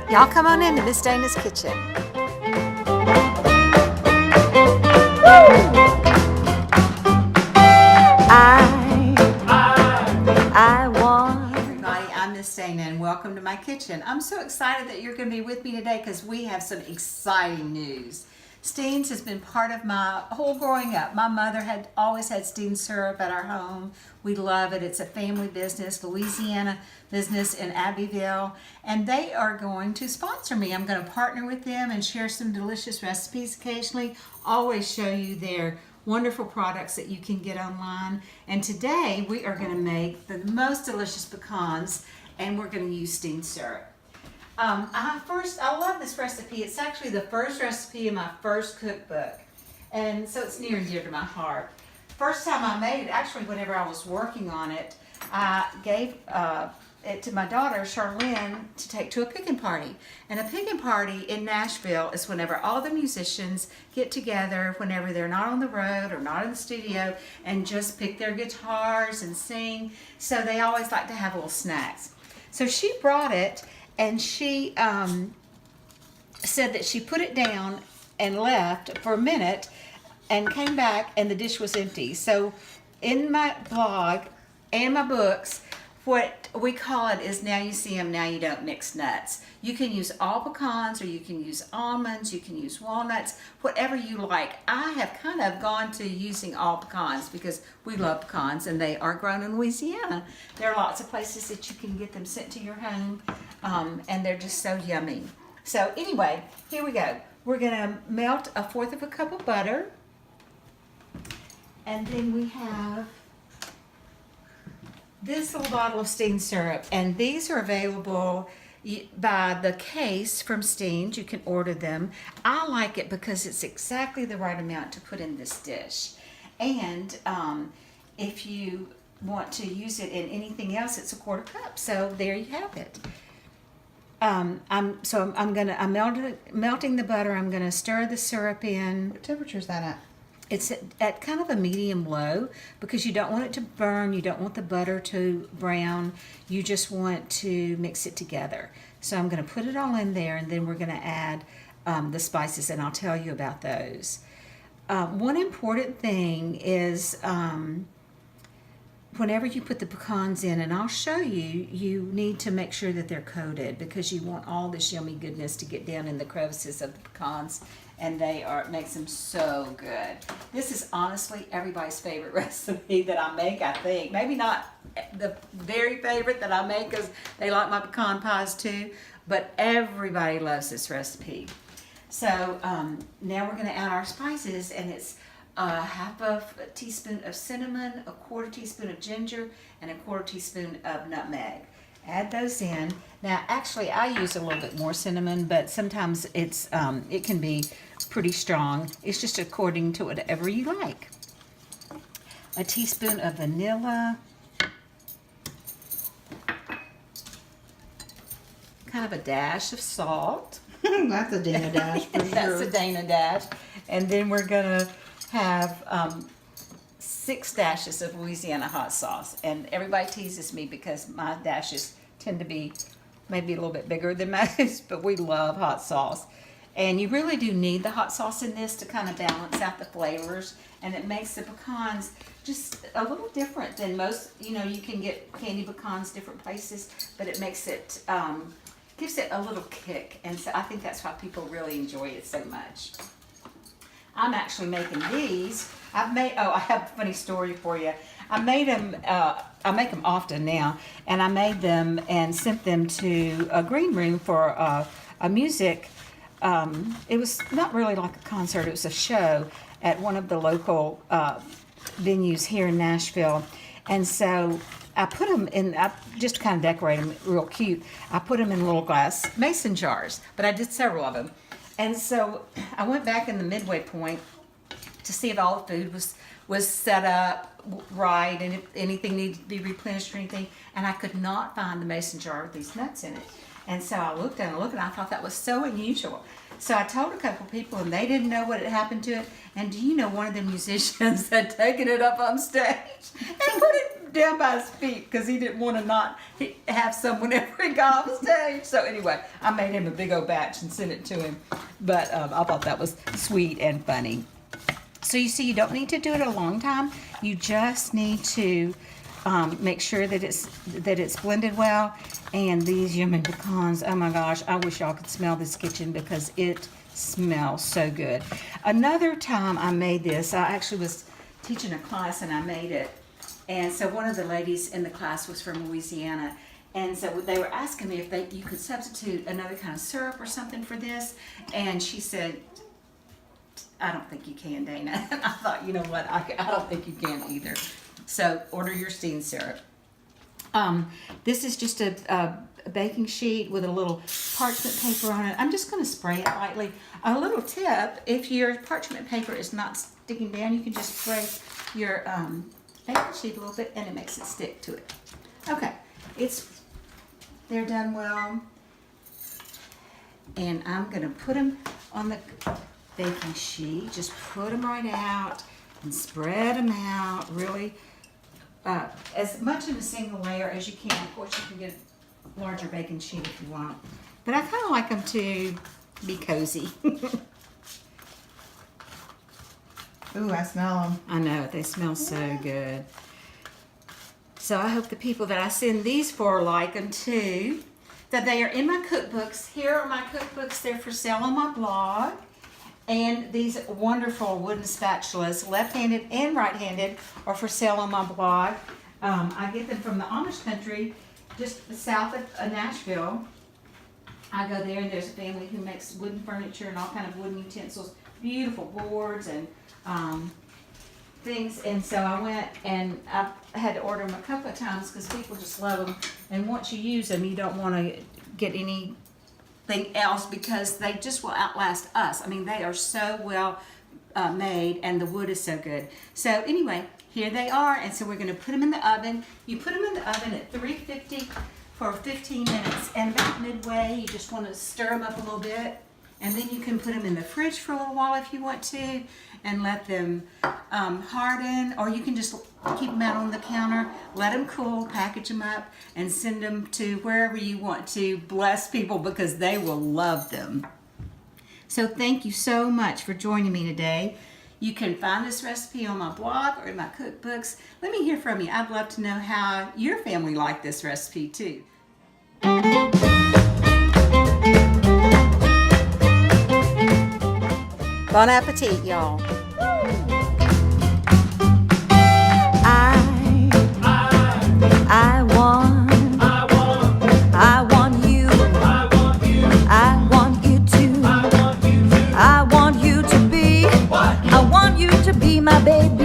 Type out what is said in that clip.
Y'all come on into Miss Dana's kitchen. I won. Everybody, I'm Miss Dana and welcome to my kitchen. I'm so excited that you're going to be with me today because we have some exciting news. Steen's has been part of my whole growing up. My mother had always had Steen syrup at our home. We love it. It's a family business, Louisiana business in Abbeville, and they are going to sponsor me. I'm going to partner with them and share some delicious recipes occasionally. Always show you their wonderful products that you can get online. And today we are going to make the most delicious pecans, and we're going to use Steen syrup. I love this recipe. It's actually the first recipe in my first cookbook, and so it's near and dear to my heart. First time I made it, actually whenever I was working on it, I gave it to my daughter, Charlene, to take to a picking party. And a picking party in Nashville is whenever all the musicians get together, whenever they're not on the road or not in the studio, and just pick their guitars and sing. So they always like to have little snacks. So she brought it, and she said that she put it down and left for a minute and came back and the dish was empty. So in my blog and my books, what we call it is now you see them, now you don't mix nuts. You can use all pecans, or you can use almonds, you can use walnuts, whatever you like. I have kind of gone to using all pecans because we love pecans and they are grown in Louisiana. There are lots of places that you can get them sent to your home, and they're just so yummy. So anyway, here we go. We're gonna melt 1/4 cup of butter, and then we have this little bottle of Steen syrup, and these are available by the case from Steen's. You can order them. I like it because it's exactly the right amount to put in this dish, and if you want to use it in anything else, it's 1/4 cup. So there you have it. I'm melting the butter. I'm gonna stir the syrup in. What temperature is that at? It's at kind of a medium low because you don't want it to burn. You don't want the butter to brown. You just want to mix it together. So I'm going to put it all in there, and then we're going to add the spices, and I'll tell you about those. One important thing is whenever you put the pecans in, and I'll show you, you need to make sure that they're coated because you want all this yummy goodness to get down in the crevices of the pecans, and it makes them so good. This is honestly everybody's favorite recipe that I make, I think. Maybe not the very favorite that I make because they like my pecan pies too, but everybody loves this recipe. So now we're going to add our spices, and it's 1/2 teaspoon of cinnamon, 1/4 teaspoon of ginger, and 1/4 teaspoon of nutmeg. Add those in. Now, actually, I use a little bit more cinnamon, but sometimes it can be pretty strong. It's just according to whatever you like. A teaspoon of vanilla. Kind of a dash of salt. That's a Dana dash for sure. That's a Dana dash. And then we're gonna have 6 dashes of Louisiana hot sauce. And everybody teases me because my dashes tend to be maybe a little bit bigger than most, but we love hot sauce. And you really do need the hot sauce in this to kind of balance out the flavors, and it makes the pecans just a little different than most. You know, you can get candy pecans different places, but it makes it, gives it a little kick, and so I think that's why people really enjoy it so much. I'm actually making these. I have a funny story for you. I made them, I make them often now, and I made them and sent them to a green room for a music. It was not really like a concert, it was a show at one of the local venues here in Nashville. And so I put them in, just to kind of decorate them real cute, I put them in little glass mason jars, but I did several of them. And so I went back in the midway point to see if all the food was set up right and if anything needed to be replenished or anything, and I could not find the mason jar with these nuts in it. And so I looked and I thought that was so unusual. So I told a couple people, and they didn't know what had happened to it. And do you know, one of the musicians had taken it up on stage and put it down by his feet because he didn't want to not have someone ever he got off stage. So anyway, I made him a big old batch and sent it to him. But I thought that was sweet and funny. So you see, you don't need to do it a long time. You just need to make sure that it's blended well. And these yummy pecans, oh my gosh, I wish y'all could smell this kitchen because it smells so good. Another time I made this, I actually was teaching a class and I made it. And so one of the ladies in the class was from Louisiana. And so they were asking me if you could substitute another kind of syrup or something for this. And she said, I don't think you can, Dana. And I thought, you know what, I don't think you can either. So order your Steen syrup. This is just a baking sheet with a little parchment paper on it. I'm just going to spray it lightly. A little tip, if your parchment paper is not sticking down, you can just spray your baking sheet a little bit and it makes it stick to it. Okay, they're done well. And I'm going to put them on the baking sheet. Just put them right out and spread them out really as much in a single layer as you can. Of course, you can get a larger baking sheet if you want. But I kind of like them to be cozy. Ooh, I smell them. I know, they smell so good. So I hope the people that I send these for like them too. That they are in my cookbooks. Here are my cookbooks. They're for sale on my blog. And these wonderful wooden spatulas, left-handed and right-handed, are for sale on my blog. I get them from the Amish country, just south of Nashville. I go there and there's a family who makes wooden furniture and all kind of wooden utensils, beautiful boards and things. And so I went and I had to order them a couple of times because people just love them. And once you use them, you don't want to get anything else because they just will outlast us. I mean, they are so well made and the wood is so good. So anyway, here they are. And so we're going to put them in the oven. You put them in the oven at 350 for 15 minutes. And about midway, you just want to stir them up a little bit. And then you can put them in the fridge for a little while if you want to and let them harden, or you can just keep them out on the counter, let them cool, package them up, and send them to wherever you want to bless people because they will love them. So thank you so much for joining me today. You can find this recipe on my blog or in my cookbooks. Let me hear from you. I'd love to know how your family liked this recipe too. Bon appetit, y'all. I want you. I want you to be. I want you to be my baby.